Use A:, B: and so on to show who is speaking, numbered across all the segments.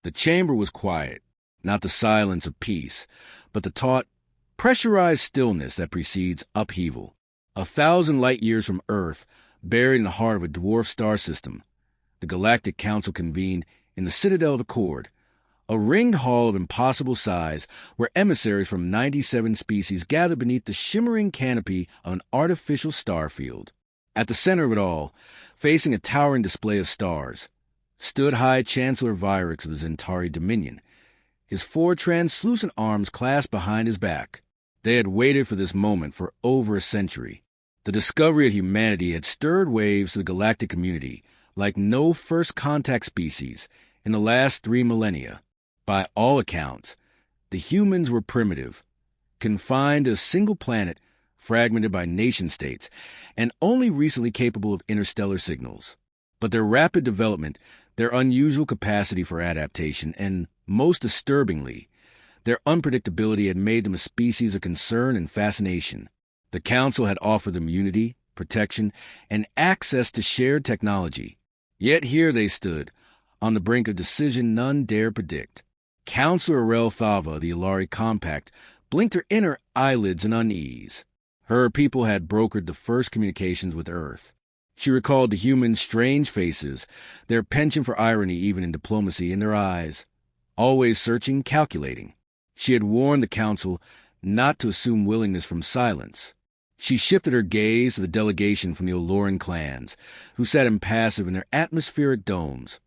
A: The chamber was quiet, not the silence of peace, but the taut, pressurized stillness that precedes upheaval. 1,000 light-years from Earth, buried in the heart of a dwarf star system, the Galactic Council convened in the Citadel of Accord, a ringed hall of impossible size where emissaries from 97 species gathered beneath the shimmering canopy of an artificial star field. At the center of it all, facing a towering display of stars, stood High Chancellor Vyrix of the Zentari Dominion, his 4 translucent arms clasped behind his back. They had waited for this moment for over a century. The discovery of humanity had stirred waves to the galactic community like no first contact species in the last 3 millennia. By all accounts, the humans were primitive, confined to a single planet fragmented by nation-states, and only recently capable of interstellar signals. But their rapid development, their unusual capacity for adaptation, and, most disturbingly, their unpredictability had made them a species of concern and fascination. The Council had offered them unity, protection, and access to shared technology. Yet here they stood, on the brink of decision none dared predict. Counselor Arel Thava, the Ilari Compact, blinked her inner eyelids in unease. Her people had brokered the first communications with Earth. She recalled the humans' strange faces, their penchant for irony even in diplomacy in their eyes, always searching, calculating. She had warned the Council not to assume willingness from silence. She shifted her gaze to the delegation from the Oloran clans, who sat impassive in their atmospheric domes,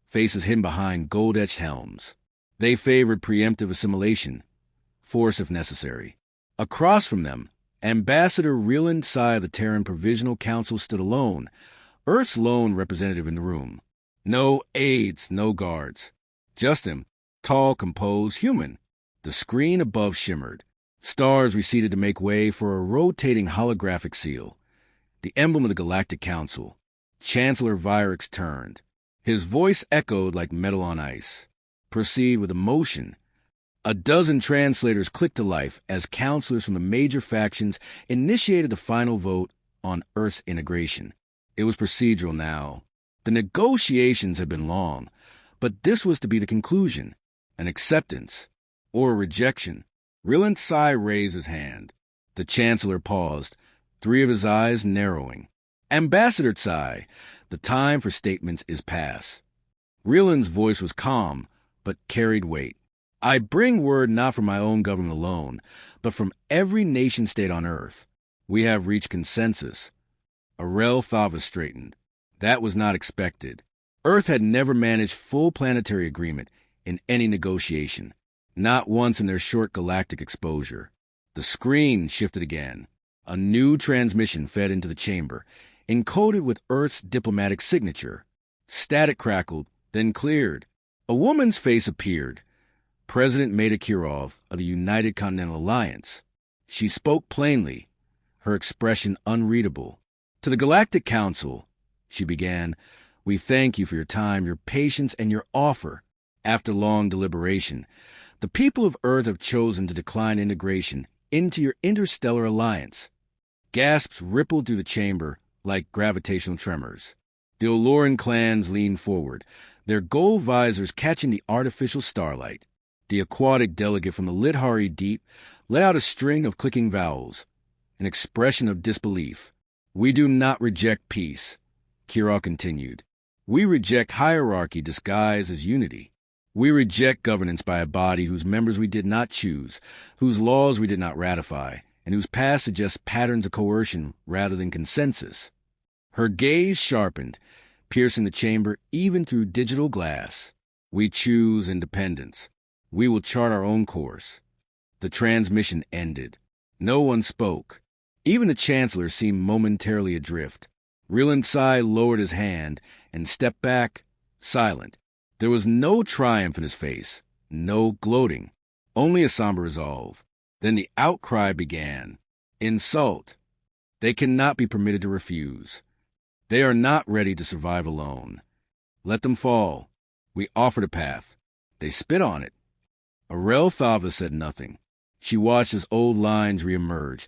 A: faces hidden behind gold-etched helms. They favored preemptive assimilation, force if necessary. Across from them, Ambassador Ryland Sai of the Terran Provisional Council stood alone, Earth's lone representative in the room. No aides, no guards. Just him, tall, composed, human. The screen above shimmered. Stars receded to make way for a rotating holographic seal, the emblem of the Galactic Council. Chancellor Vyrix turned. His voice echoed like metal on ice. Proceed with emotion. A dozen translators clicked to life as counselors from the major factions initiated the final vote on Earth's integration. It was procedural now. The negotiations had been long, but this was to be the conclusion, an acceptance, or a rejection. Ryland Sai raised his hand. The Chancellor paused, 3 of his eyes narrowing. Ambassador Tsai, the time for statements is past. Ryland's voice was calm, but carried weight. I bring word not from my own government alone, but from every nation-state on Earth. We have reached consensus. Arel Thava straightened. That was not expected. Earth had never managed full planetary agreement in any negotiation, not once in their short galactic exposure. The screen shifted again. A new transmission fed into the chamber, encoded with Earth's diplomatic signature. Static crackled, then cleared. A woman's face appeared. President Maida Kirov of the United Continental Alliance. She spoke plainly, her expression unreadable. To the Galactic Council, she began, we thank you for your time, your patience, and your offer. After long deliberation, the people of Earth have chosen to decline integration into your interstellar alliance. Gasps rippled through the chamber like gravitational tremors. The Oloran clans leaned forward, their gold visors catching the artificial starlight. The aquatic delegate from the Lidhari Deep let out a string of clicking vowels, an expression of disbelief. We do not reject peace, Kira continued. We reject hierarchy disguised as unity. We reject governance by a body whose members we did not choose, whose laws we did not ratify, and whose past suggests patterns of coercion rather than consensus. Her gaze sharpened, piercing the chamber even through digital glass. We choose independence. We will chart our own course. The transmission ended. No one spoke. Even the Chancellor seemed momentarily adrift. Ryland Sai lowered his hand and stepped back, silent. There was no triumph in his face, no gloating, only a somber resolve. Then the outcry began. Insult. They cannot be permitted to refuse. They are not ready to survive alone. Let them fall. We offered a path. They spit on it. Arel Thava said nothing. She watched as old lines reemerge,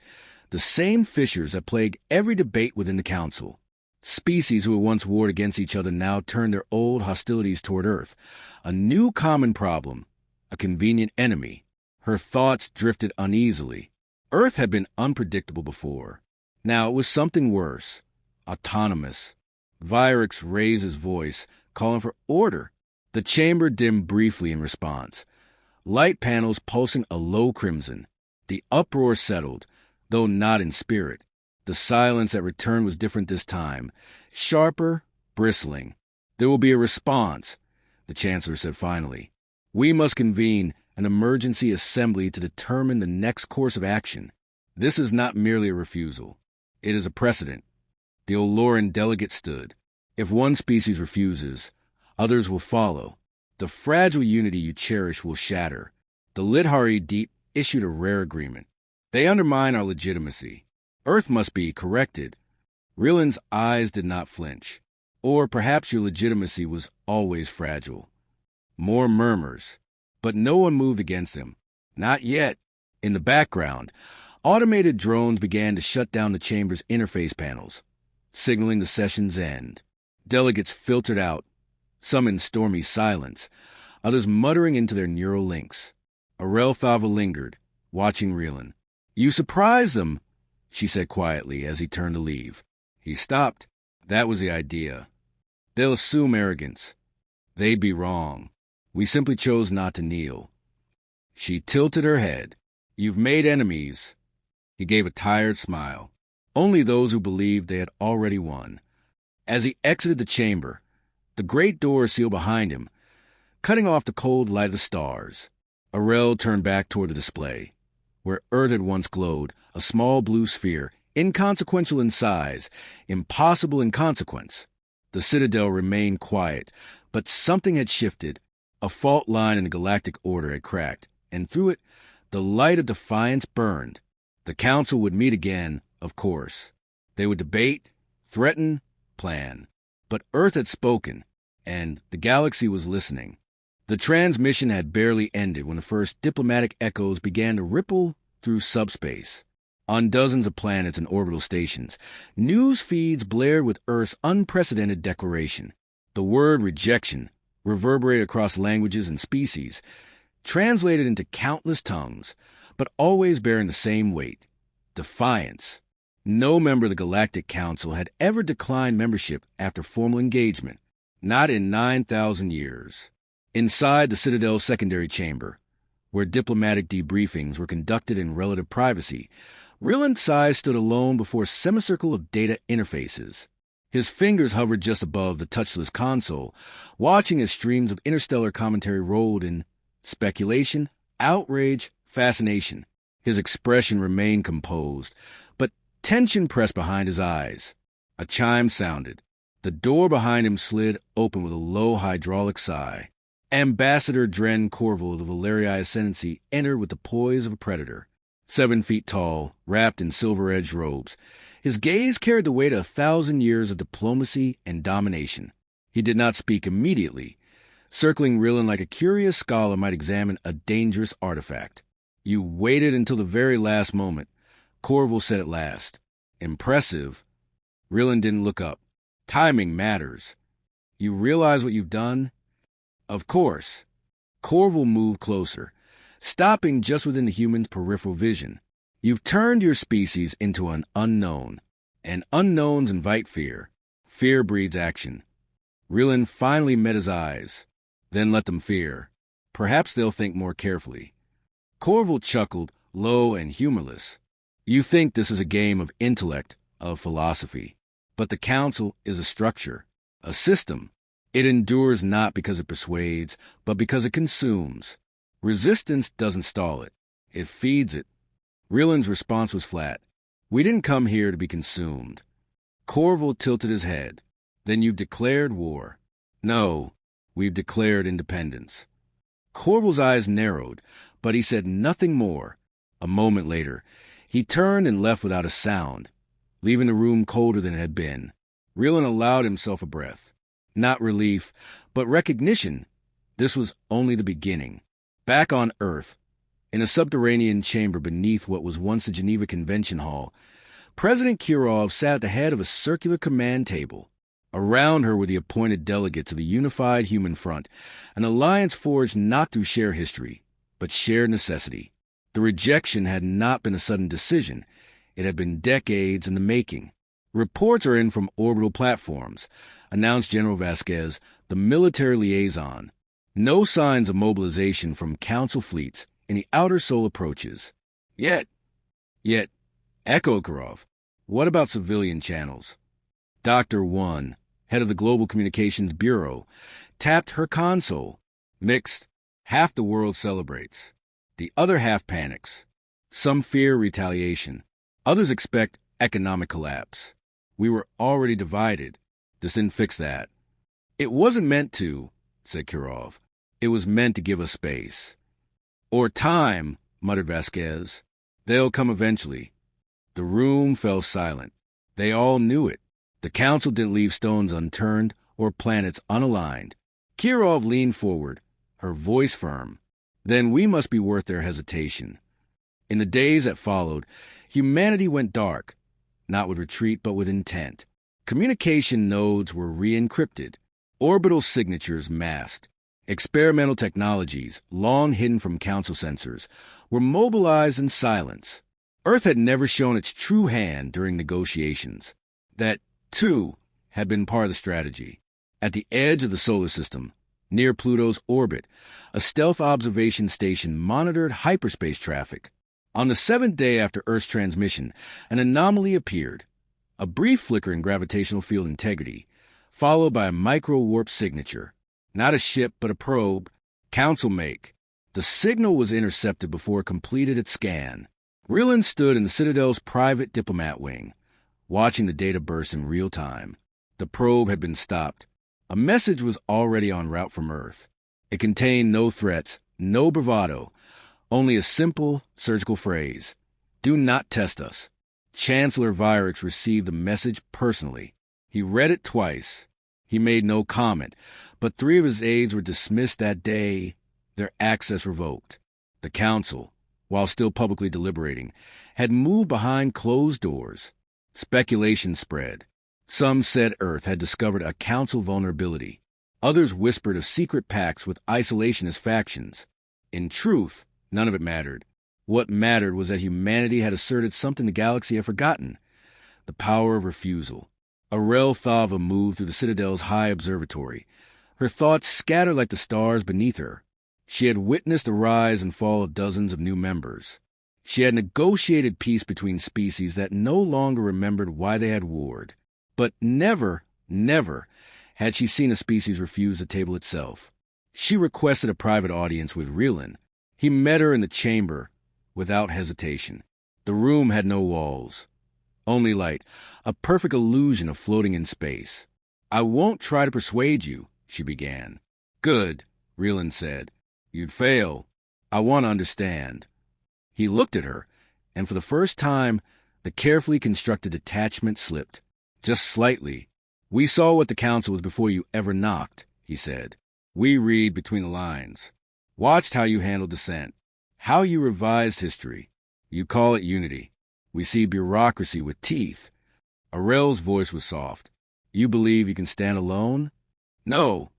A: the same fissures that plagued every debate within the council. Species who had once warred against each other now turned their old hostilities toward Earth. A new common problem, a convenient enemy. Her thoughts drifted uneasily. Earth had been unpredictable before. Now it was something worse, autonomous. Virix raised his voice, calling for order. The chamber dimmed briefly in response. Light panels pulsing a low crimson. The uproar settled, though not in spirit. The silence that returned was different this time. Sharper, bristling. There will be a response, the Chancellor said finally. We must convene an emergency assembly to determine the next course of action. This is not merely a refusal. It is a precedent. The Oloran delegate stood. If one species refuses, others will follow. The fragile unity you cherish will shatter. The Lidhari Deep issued a rare agreement. They undermine our legitimacy. Earth must be corrected. Rilin's eyes did not flinch. Or perhaps your legitimacy was always fragile. More murmurs. But no one moved against him. Not yet. In the background, automated drones began to shut down the chamber's interface panels, signaling the session's end. Delegates filtered out, some in stormy silence, others muttering into their neural links. Arelthava lingered, watching Rilin. You surprised them, she said quietly as he turned to leave. He stopped. That was the idea. They'll assume arrogance. They'd be wrong. We simply chose not to kneel. She tilted her head. You've made enemies. He gave a tired smile. Only those who believed they had already won. As he exited the chamber, the great door sealed behind him, cutting off the cold light of the stars. Arel turned back toward the display. Where Earth had once glowed, a small blue sphere, inconsequential in size, impossible in consequence. The Citadel remained quiet, but something had shifted. A fault line in the galactic order had cracked, and through it, the light of Defiance burned. The Council would meet again, of course. They would debate, threaten, plan. But Earth had spoken, and the galaxy was listening. The transmission had barely ended when the first diplomatic echoes began to ripple through subspace. On dozens of planets and orbital stations, news feeds blared with Earth's unprecedented declaration. The word rejection reverberated across languages and species, translated into countless tongues, but always bearing the same weight: defiance. No member of the Galactic Council had ever declined membership after formal engagement, not in 9,000 years. Inside the Citadel's secondary chamber, where diplomatic debriefings were conducted in relative privacy, Rilin Tsai stood alone before a semicircle of data interfaces. His fingers hovered just above the touchless console, watching as streams of interstellar commentary rolled in speculation, outrage, fascination. His expression remained composed, but tension pressed behind his eyes. A chime sounded. The door behind him slid open with a low hydraulic sigh. Ambassador Dren Corval of the Valerii Ascendancy entered with the poise of a predator. 7 feet tall, wrapped in silver-edged robes, his gaze carried the weight of 1,000 years of diplomacy and domination. He did not speak immediately, circling Rilin like a curious scholar might examine a dangerous artifact. You waited until the very last moment, Corval said at last. Impressive. Rilin didn't look up. Timing matters. You realize what you've done? Of course. Corval moved closer, stopping just within the human's peripheral vision. You've turned your species into an unknown, and unknowns invite fear. Fear breeds action. Rilin finally met his eyes. Then let them fear. Perhaps they'll think more carefully. Corval chuckled, low and humorless. You think this is a game of intellect, of philosophy. But the Council is a structure, a system. It endures not because it persuades, but because it consumes. Resistance doesn't stall it. It feeds it. Rilin's response was flat. We didn't come here to be consumed. Corval tilted his head. Then you've declared war. No, we've declared independence. Corval's eyes narrowed, but he said nothing more. A moment later, he turned and left without a sound, leaving the room colder than it had been. Rilin allowed himself a breath. Not relief, but recognition. This was only the beginning. Back on Earth, in a subterranean chamber beneath what was once the Geneva Convention Hall, President Kirov sat at the head of a circular command table. Around her were the appointed delegates of the Unified Human Front, an alliance forged not through shared history, but shared necessity. The rejection had not been a sudden decision. It had been decades in the making. Reports are in from orbital platforms, announced General Vasquez, the military liaison. No signs of mobilization from Council fleets in the outer soul approaches. Yet, echoed Kirov, what about civilian channels? Dr. One, head of the Global Communications Bureau, tapped her console. Mixed. Half the world celebrates. The other half panics. Some fear retaliation. Others expect economic collapse. We were already divided. This didn't fix that. It wasn't meant to, said Kirov. It was meant to give us space. Or time, muttered Vasquez. They'll come eventually. The room fell silent. They all knew it. The council didn't leave stones unturned or planets unaligned. Kirov leaned forward, her voice firm. Then we must be worth their hesitation. In the days that followed, humanity went dark, not with retreat but with intent. Communication nodes were re-encrypted, orbital signatures masked. Experimental technologies, long hidden from council sensors, were mobilized in silence. Earth had never shown its true hand during negotiations. That, too, had been part of the strategy. At the edge of the solar system, near Pluto's orbit, a stealth observation station monitored hyperspace traffic. On the 7th day after Earth's transmission, an anomaly appeared. A brief flicker in gravitational field integrity, followed by a micro-warp signature. Not a ship, but a probe. Council make. The signal was intercepted before it completed its scan. Rillin stood in the Citadel's private diplomat wing, watching the data burst in real time. The probe had been stopped. A message was already en route from Earth. It contained no threats, no bravado, only a simple surgical phrase. Do not test us. Chancellor Vyrix received the message personally. He read it twice. He made no comment, but 3 of his aides were dismissed that day, their access revoked. The council, while still publicly deliberating, had moved behind closed doors. Speculation spread. Some said Earth had discovered a council vulnerability. Others whispered of secret pacts with isolationist factions. In truth, none of it mattered. What mattered was that humanity had asserted something the galaxy had forgotten: the power of refusal. Arel Thava moved through the Citadel's high observatory. Her thoughts scattered like the stars beneath her. She had witnessed the rise and fall of dozens of new members. She had negotiated peace between species that no longer remembered why they had warred. But never had she seen a species refuse the table itself. She requested a private audience with Rillin. He met her in the chamber without hesitation. The room had no walls. Only light, a perfect illusion of floating in space. I won't try to persuade you, she began. Good, Rillin said. You'd fail. I want to understand. He looked at her, and for the first time, the carefully constructed detachment slipped. Just slightly. We saw what the council was before you ever knocked, he said. We read between the lines. Watched how you handled dissent. How you revised history. You call it unity. We see bureaucracy with teeth. Arel's voice was soft. You believe you can stand alone? No,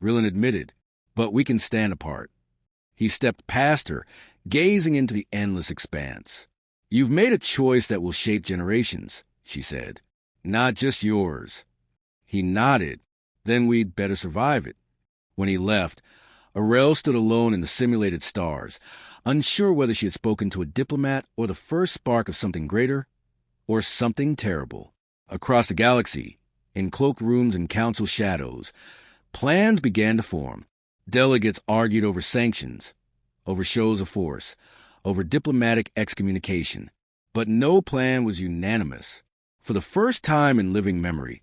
A: Rillin admitted, but we can stand apart. He stepped past her, gazing into the endless expanse. You've made a choice that will shape generations, she said. Not just yours. He nodded. Then we'd better survive it. When he left, Arel stood alone in the simulated stars, unsure whether she had spoken to a diplomat or the first spark of something greater, or something terrible. Across the galaxy, in cloaked rooms and council shadows, plans began to form. Delegates argued over sanctions, over shows of force, over diplomatic excommunication. But no plan was unanimous. For the first time in living memory,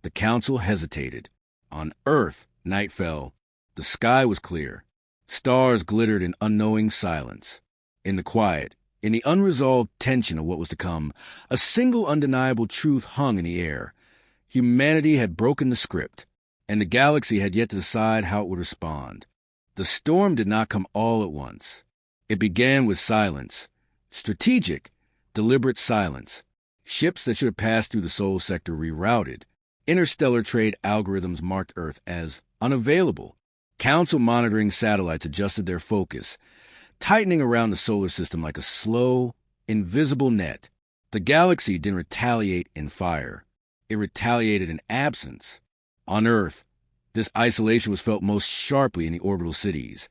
A: the council hesitated. On Earth, night fell. The sky was clear. Stars glittered in unknowing silence. In the quiet, in the unresolved tension of what was to come, a single undeniable truth hung in the air. Humanity had broken the script, and the galaxy had yet to decide how it would respond. The storm did not come all at once. It began with silence. Strategic, deliberate silence. Ships that should have passed through the Sol sector rerouted. Interstellar trade algorithms marked Earth as unavailable. Council monitoring satellites adjusted their focus, tightening around the solar system like a slow, invisible net. The galaxy didn't retaliate in fire. It retaliated in absence. On Earth, this isolation was felt most sharply in the orbital cities,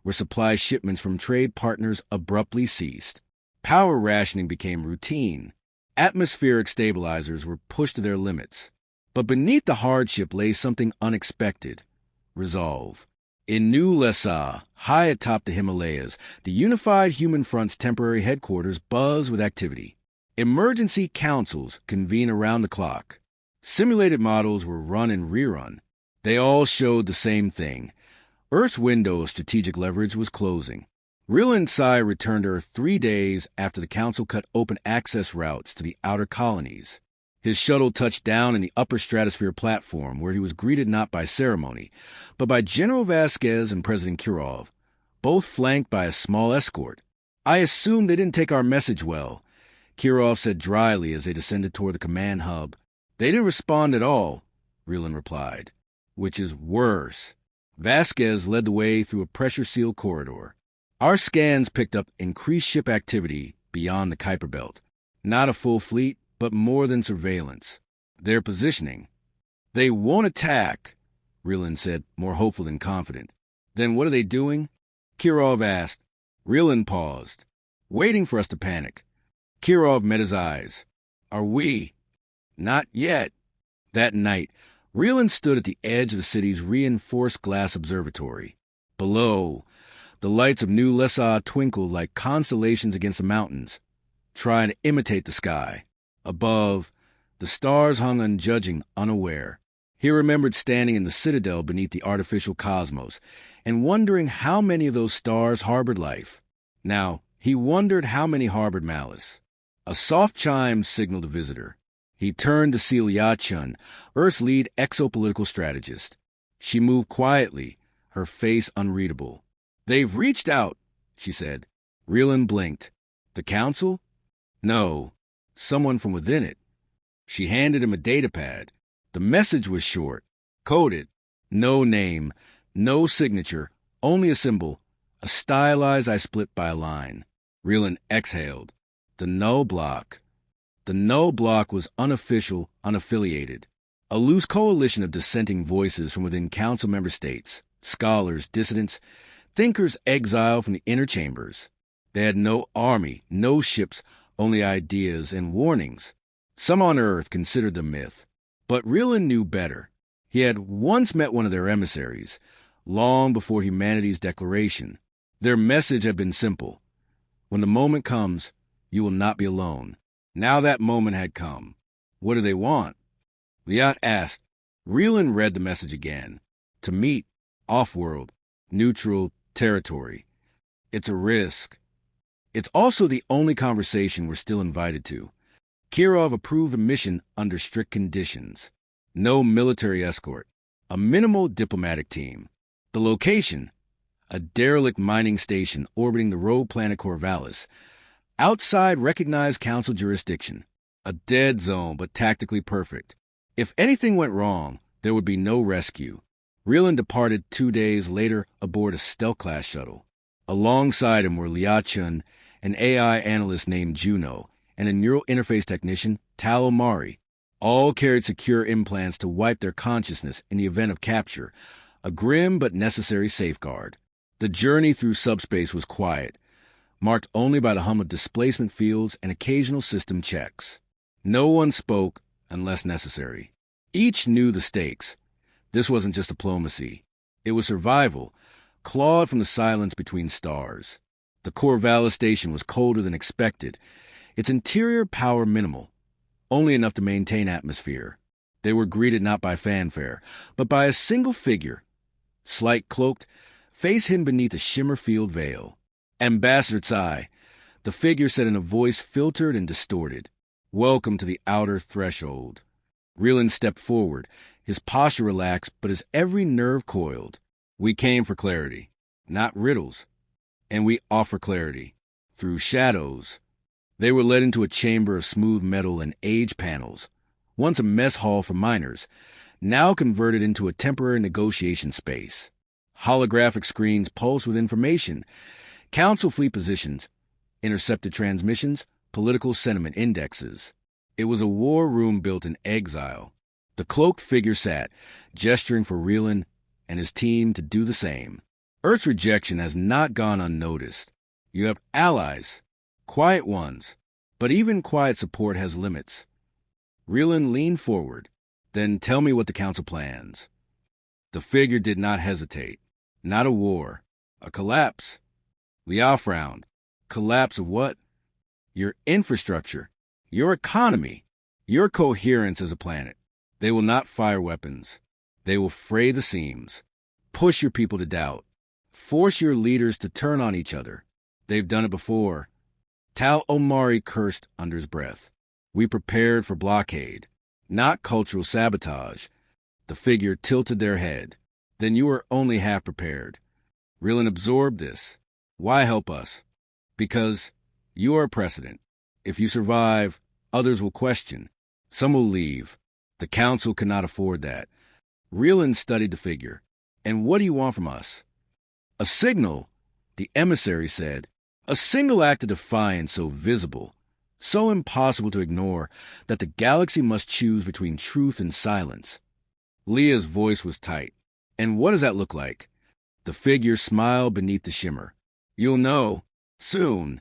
A: where supply shipments from trade partners abruptly ceased. Power rationing became routine. Atmospheric stabilizers were pushed to their limits. But beneath the hardship lay something unexpected: resolve. In New Lhasa, high atop the Himalayas, the Unified Human Front's temporary headquarters buzzed with activity. Emergency councils convened around the clock. Simulated models were run and rerun. They all showed the same thing. Earth's window of strategic leverage was closing. Rilan Sai returned to Earth 3 days after the Council cut open access routes to the outer colonies. His shuttle touched down in the upper stratosphere platform, where he was greeted not by ceremony, but by General Vasquez and President Kirov, both flanked by a small escort. "I assume they didn't take our message well," Kirov said dryly as they descended toward the command hub. "They didn't respond at all," Rilan replied. "Which is worse." Vasquez led the way through a pressure-sealed corridor. "Our scans picked up increased ship activity beyond the Kuiper Belt. Not a full fleet, but more than surveillance. They're positioning." "They won't attack," Rilan said, more hopeful than confident. "Then what are they doing?" Kirov asked. Rilan paused, waiting for us to panic. Kirov met his eyes. "Are we?" "Not yet." That night, Rilan stood at the edge of the city's reinforced glass observatory. Below, the lights of New Lhasa twinkled like constellations against the mountains, trying to imitate the sky. Above, the stars hung unjudging, unaware. He remembered standing in the citadel beneath the artificial cosmos and wondering how many of those stars harbored life. Now, he wondered how many harbored malice. A soft chime signaled a visitor. He turned to see Liachun, Earth's lead exopolitical strategist. She moved quietly, her face unreadable. "They've reached out," she said. Rilan blinked. "The Council?" "No. Someone from within it." She handed him a datapad. The message was short, coded. No name, no signature, only a symbol, a stylized I split by a line. Rilan exhaled. The null block. The null block was unofficial, unaffiliated. A loose coalition of dissenting voices from within Council member states, scholars, dissidents, thinkers exiled from the inner chambers. They had no army, no ships, only ideas and warnings. Some on Earth considered them myth. But Rilan knew better. He had once met one of their emissaries, long before humanity's declaration. Their message had been simple: when the moment comes, you will not be alone. Now that moment had come. What do they want? Liat asked. Rilan read the message again. To meet, off-world, neutral territory. It's a risk. It's also the only conversation we're still invited to. Kirov approved the mission under strict conditions. No military escort. A minimal diplomatic team. The location: a derelict mining station orbiting the rogue planet Corvallis. Outside recognized Council jurisdiction. A dead zone, but tactically perfect. If anything went wrong, there would be no rescue. Rilan departed 2 days later aboard a stealth-class shuttle. Alongside him were Liachun, an AI analyst named Juno, and a neural interface technician, Tal Omari. All carried secure implants to wipe their consciousness in the event of capture, a grim but necessary safeguard. The journey through subspace was quiet, marked only by the hum of displacement fields and occasional system checks. No one spoke unless necessary. Each knew the stakes. This wasn't just diplomacy. It was survival, clawed from the silence between stars. The Corvallis station was colder than expected, its interior power minimal, only enough to maintain atmosphere. They were greeted not by fanfare, but by a single figure, slight cloaked, face hidden beneath a shimmer-filled veil. Ambassador Tsai, the figure said in a voice filtered and distorted. "Welcome to the outer threshold." Rilan stepped forward, his posture relaxed, but his every nerve coiled. "We came for clarity, not riddles. And we offer clarity. Through shadows." They were led into a chamber of smooth metal and age panels, once a mess hall for miners, now converted into a temporary negotiation space. Holographic screens pulsed with information, council fleet positions, intercepted transmissions, political sentiment indexes. It was a war room built in exile. The cloaked figure sat, gesturing for Reelan and his team to do the same. Earth's rejection has not gone unnoticed. You have allies, quiet ones, but even quiet support has limits. Reelan leaned forward. Then tell me what the council plans. The figure did not hesitate. Not a war. A collapse. Liao frowned. Collapse of what? Your infrastructure. Your economy. Your coherence as a planet. They will not fire weapons. They will fray the seams. Push your people to doubt. Force your leaders to turn on each other. They've done it before. Tal Omari cursed under his breath. We prepared for blockade, not cultural sabotage. The figure tilted their head. Then you are only half prepared. Reelan absorbed this. Why help us? Because you are a precedent. If you survive, others will question. Some will leave. The council cannot afford that. Reelan studied the figure. And what do you want from us? A signal, the emissary said. A single act of defiance so visible, so impossible to ignore, that the galaxy must choose between truth and silence. Leah's voice was tight. And what does that look like? The figure smiled beneath the shimmer. You'll know. Soon.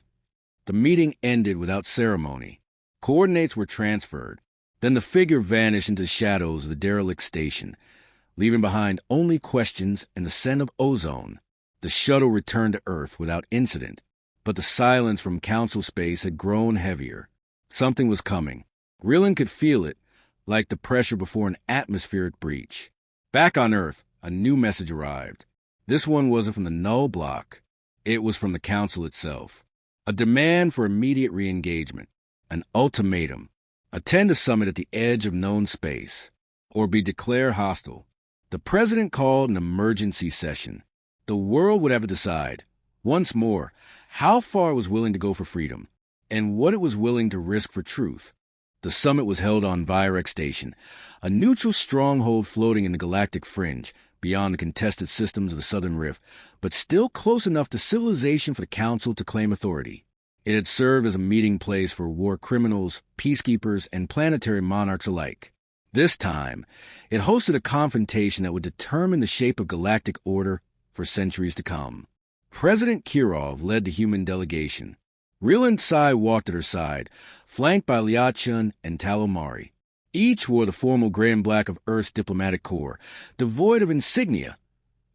A: The meeting ended without ceremony. Coordinates were transferred. Then the figure vanished into the shadows of the derelict station, leaving behind only questions and the scent of ozone. The shuttle returned to Earth without incident, but the silence from council space had grown heavier. Something was coming. Reelan could feel it, like the pressure before an atmospheric breach. Back on Earth, a new message arrived. This one wasn't from the null block. It was from the council itself. A demand for immediate re-engagement. An ultimatum. Attend a summit at the edge of known space, or be declared hostile. The president called an emergency session. The world would have to decide, once more, how far it was willing to go for freedom, and what it was willing to risk for truth. The summit was held on Virex Station, a neutral stronghold floating in the galactic fringe, beyond the contested systems of the Southern Rift, but still close enough to civilization for the Council to claim authority. It had served as a meeting place for war criminals, peacekeepers, and planetary monarchs alike. This time, it hosted a confrontation that would determine the shape of galactic order for centuries to come. President Kirov led the human delegation. Reelan Tsai walked at her side, flanked by Liachun and Talomari. Each wore the formal gray and black of Earth's diplomatic corps, devoid of insignia,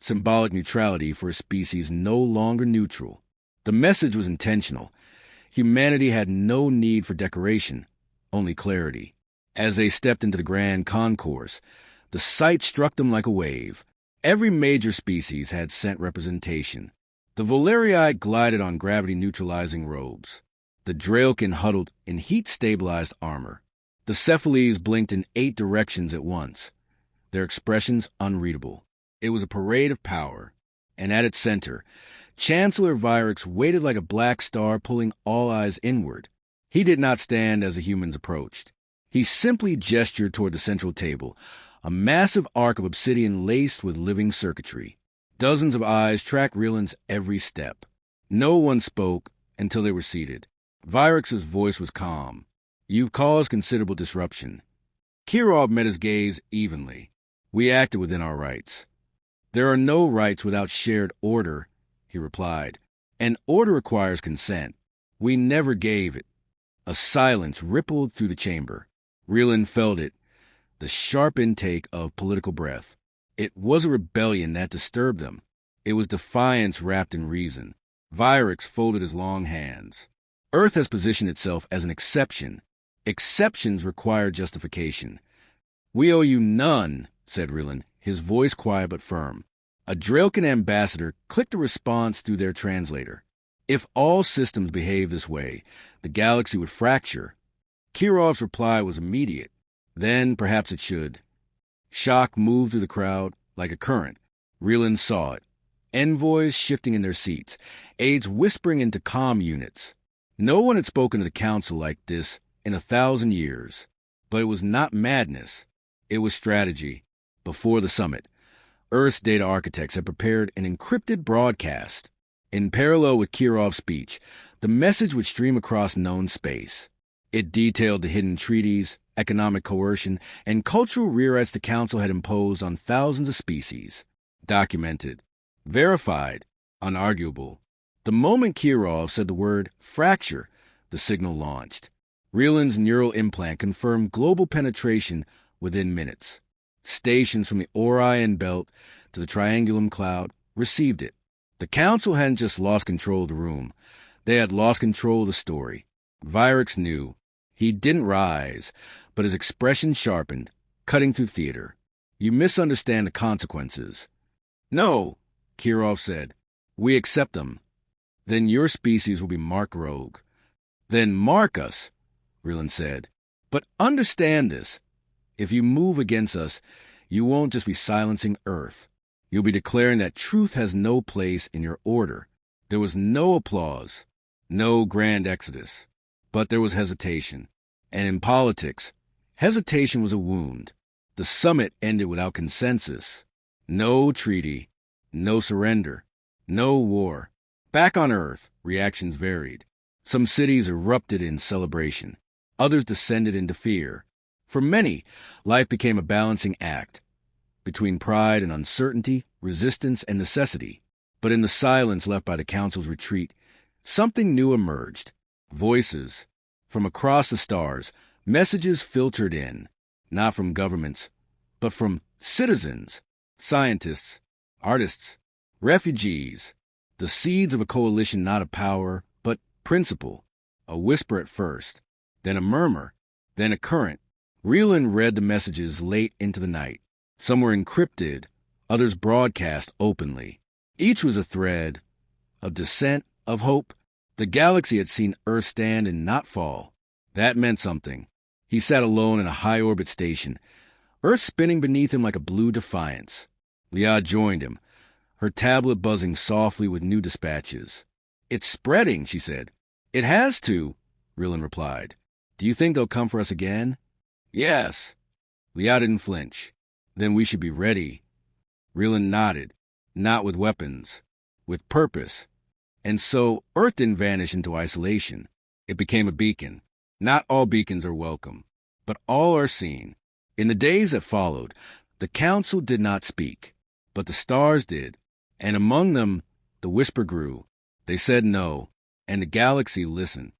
A: symbolic neutrality for a species no longer neutral. The message was intentional. Humanity had no need for decoration, only clarity. As they stepped into the grand concourse, the sight struck them like a wave. Every major species had sent representation. The Valerii glided on gravity-neutralizing robes. The Draelkin huddled in heat-stabilized armor. The Cephales blinked in 8 directions at once, their expressions unreadable. It was a parade of power, and at its center, Chancellor Virex waited like a black star pulling all eyes inward. He did not stand as the humans approached. He simply gestured toward the central table, a massive arc of obsidian laced with living circuitry. Dozens of eyes tracked Reelan's every step. No one spoke until they were seated. Virex's voice was calm. You've caused considerable disruption. Kirov met his gaze evenly. We acted within our rights. There are no rights without shared order, he replied. And order requires consent. We never gave it. A silence rippled through the chamber. Reelan felt it, the sharp intake of political breath. It was a rebellion that disturbed them. It was defiance wrapped in reason. Virex folded his long hands. Earth has positioned itself as an exception. Exceptions require justification. We owe you none, said Reelan, his voice quiet but firm. A Draelkin ambassador clicked a response through their translator. If all systems behave this way, the galaxy would fracture. Kirov's reply was immediate. Then perhaps it should. Shock moved through the crowd like a current. Reelan saw it. Envoys shifting in their seats, aides whispering into comm units. No one had spoken to the council like this in 1,000 years. But it was not madness. It was strategy. Before the summit, Earth's data architects had prepared an encrypted broadcast. In parallel with Kirov's speech, the message would stream across known space. It detailed the hidden treaties, economic coercion, and cultural rewrites the Council had imposed on thousands of species. Documented. Verified. Unarguable. The moment Kirov said the word fracture, the signal launched. Reeland's neural implant confirmed global penetration within minutes. Stations from the Orion Belt to the Triangulum Cloud received it. The Council hadn't just lost control of the room. They had lost control of the story. Vyrix knew. He didn't rise, but his expression sharpened, cutting through theater. You misunderstand the consequences. No, Kirov said. We accept them. Then your species will be marked rogue. Then mark us, Reeland said. But understand this. If you move against us, you won't just be silencing Earth. You'll be declaring that truth has no place in your order. There was no applause, no grand exodus. But there was hesitation. And in politics, hesitation was a wound. The summit ended without consensus. No treaty, no surrender, no war. Back on Earth, reactions varied. Some cities erupted in celebration. Others descended into fear. For many, life became a balancing act between pride and uncertainty, resistance and necessity. But in the silence left by the Council's retreat, something new emerged. Voices. From across the stars, messages filtered in, not from governments, but from citizens, scientists, artists, refugees. The seeds of a coalition not of power, but principle. A whisper at first, then a murmur, then a current. Reeland read the messages late into the night. Some were encrypted, others broadcast openly. Each was a thread of dissent, of hope. The galaxy had seen Earth stand and not fall. That meant something. He sat alone in a high-orbit station, Earth spinning beneath him like a blue Defiance. Liad joined him, her tablet buzzing softly with new dispatches. It's spreading, she said. It has to, Reeland replied. Do you think they'll come for us again? Yes. Liad didn't flinch. Then we should be ready. Reeland nodded. Not with weapons, with purpose. And so Earth didn't vanish into isolation. It became a beacon. Not all beacons are welcome, but all are seen. In the days that followed, the Council did not speak, but the stars did, and among them the whisper grew. They said no, and the galaxy listened.